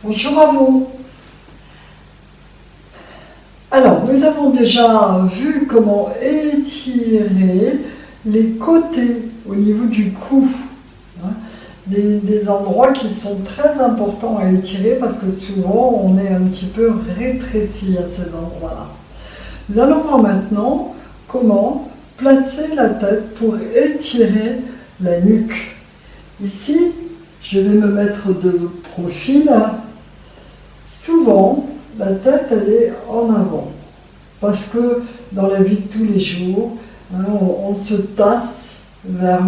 Bonjour à vous. Alors, nous avons déjà vu comment étirer les côtés au niveau du cou. Des endroits qui sont très importants à étirer parce que souvent on est un petit peu rétréci à ces endroits-là. Nous allons voir maintenant comment placer la tête pour étirer la nuque. Ici, je vais me mettre de profil. Souvent, la tête elle est en avant parce que dans la vie de tous les jours, on se tasse vers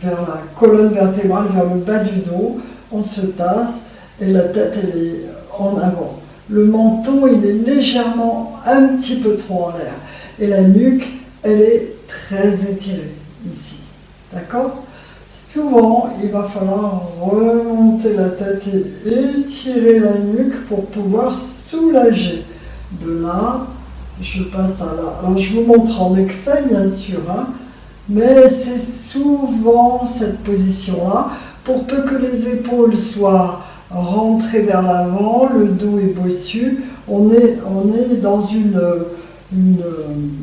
la colonne vertébrale, vers le bas du dos, on se tasse et la tête elle est en avant. Le menton il est légèrement un petit peu trop en l'air et la nuque elle est très étirée ici. D'accord ? Souvent il va falloir remonter la tête et étirer la nuque pour pouvoir soulager. De là, je passe à là. Alors je vous montre en excès bien sûr, mais c'est souvent cette position-là, pour peu que les épaules soient rentrées vers l'avant, le dos est bossu, on est dans une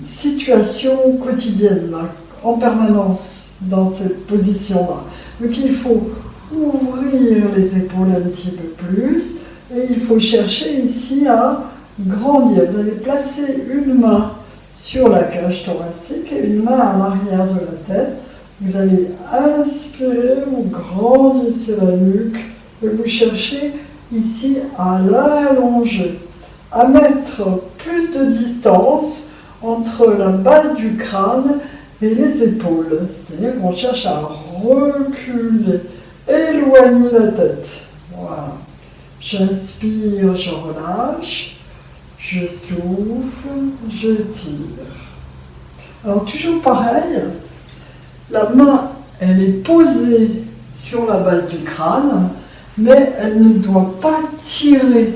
situation quotidienne, là, en permanence, dans cette position-là. Donc il faut ouvrir les épaules un petit peu plus, et il faut chercher ici à grandir. Vous allez placer une main sur la cage thoracique et une main à l'arrière de la tête. Vous allez inspirer, vous grandissez la nuque et vous cherchez ici à l'allonger, à mettre plus de distance entre la base du crâne et les épaules. C'est-à-dire qu'on cherche à reculer, éloigner la tête. Voilà. J'inspire, je relâche. Je souffle, je tire. Alors toujours pareil, la main elle est posée sur la base du crâne, mais elle ne doit pas tirer.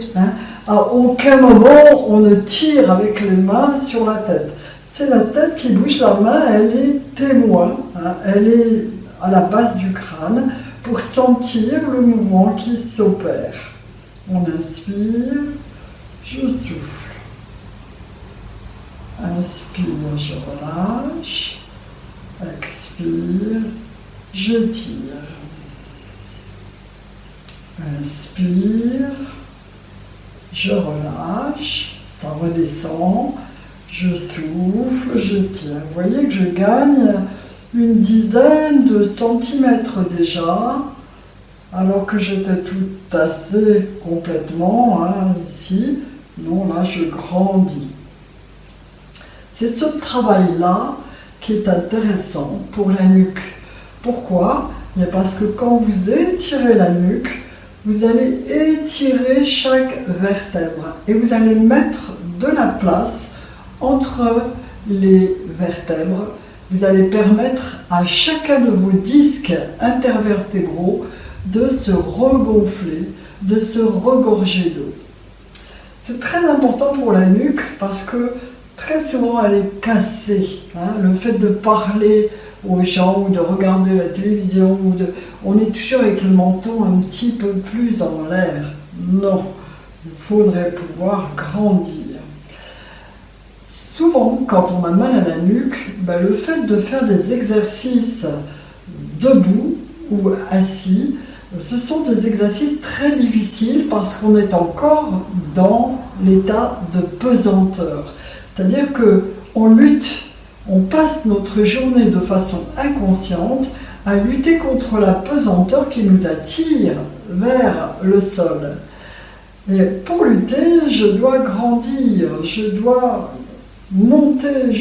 À aucun moment on ne tire avec les mains sur la tête. C'est la tête qui bouge, la main elle est témoin, elle est à la base du crâne pour sentir le mouvement qui s'opère. On inspire. Je souffle. Inspire, je relâche. Expire, je tire. Inspire, je relâche, ça redescend. Je souffle, je tire. Vous voyez que je gagne une dizaine de centimètres déjà, alors que j'étais tout tassé complètement, ici. Non, là, je grandis. C'est ce travail-là qui est intéressant pour la nuque. Pourquoi ? Mais parce que quand vous étirez la nuque, vous allez étirer chaque vertèbre et vous allez mettre de la place entre les vertèbres. Vous allez permettre à chacun de vos disques intervertébraux de se regonfler, de se regorger d'eau. C'est très important pour la nuque parce que très souvent elle est cassée. Le fait de parler aux gens ou de regarder la télévision, on est toujours avec le menton un petit peu plus en l'air. Non, il faudrait pouvoir grandir. Souvent, quand on a mal à la nuque, le fait de faire des exercices debout ou assis, ce sont des exercices très difficiles parce qu'on est encore dans l'état de pesanteur. C'est-à-dire qu'on lutte, on passe notre journée de façon inconsciente à lutter contre la pesanteur qui nous attire vers le sol. Et pour lutter, je dois grandir, je dois monter,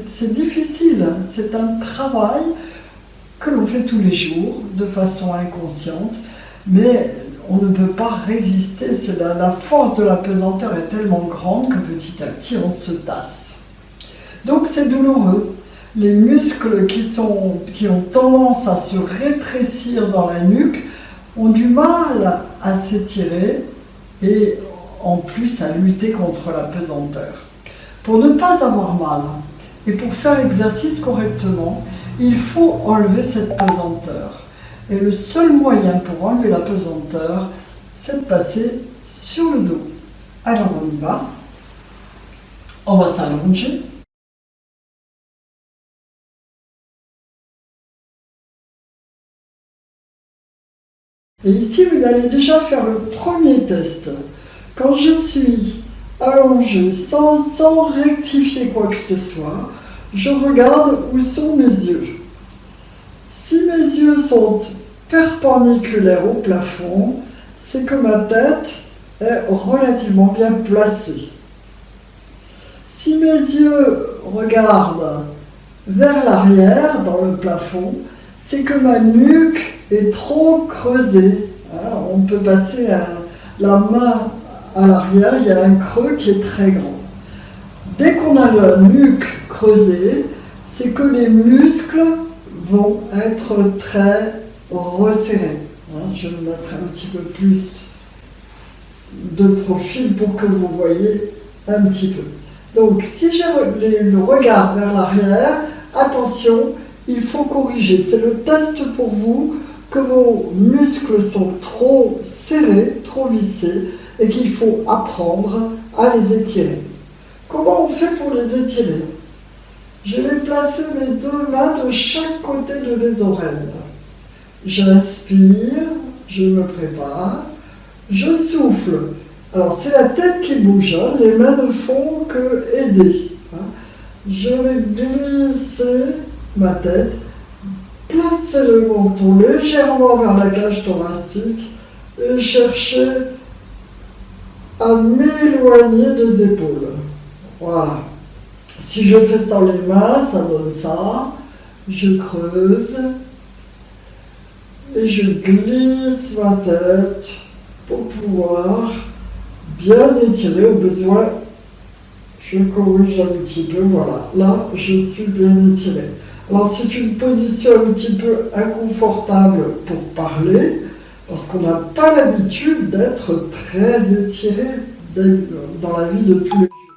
c'est difficile, c'est un travail que l'on fait tous les jours de façon inconsciente, mais on ne peut pas résister, la force de la pesanteur est tellement grande que petit à petit on se tasse. Donc c'est douloureux. Les muscles qui ont tendance à se rétrécir dans la nuque ont du mal à s'étirer et en plus à lutter contre la pesanteur. Pour ne pas avoir mal et pour faire l'exercice correctement, il faut enlever cette pesanteur. Et le seul moyen pour enlever la pesanteur, c'est de passer sur le dos. Alors on y va. On va s'allonger. Et ici, vous allez déjà faire le premier test. Quand je suis allongé, sans rectifier quoi que ce soit, je regarde où sont mes yeux. Si mes yeux sont perpendiculaires au plafond, c'est que ma tête est relativement bien placée. Si mes yeux regardent vers l'arrière, dans le plafond, c'est que ma nuque est trop creusée. On peut passer la main à l'arrière, il y a un creux qui est très grand. Dès qu'on a la nuque creusée, c'est que les muscles vont être très resserrés. Je vais mettre un petit peu plus de profil pour que vous voyez un petit peu. Donc, si j'ai le regard vers l'arrière, attention, il faut corriger. C'est le test pour vous que vos muscles sont trop serrés, trop vissés, et qu'il faut apprendre à les étirer. Comment on fait pour les étirer? Je vais placer mes deux mains de chaque côté de mes oreilles. J'inspire, je me prépare, je souffle. Alors c'est la tête qui bouge, les mains ne font que aider. Je vais glisser ma tête, placer le menton légèrement vers la cage thoracique et chercher à m'éloigner des épaules. Voilà. Si je fais sans les mains, ça donne ça. Je creuse et je glisse ma tête pour pouvoir bien étirer. Au besoin, je corrige un petit peu. Voilà. Là, je suis bien étiré. Alors, c'est une position un petit peu inconfortable pour parler, parce qu'on n'a pas l'habitude d'être très étiré dans la vie de tous les jours.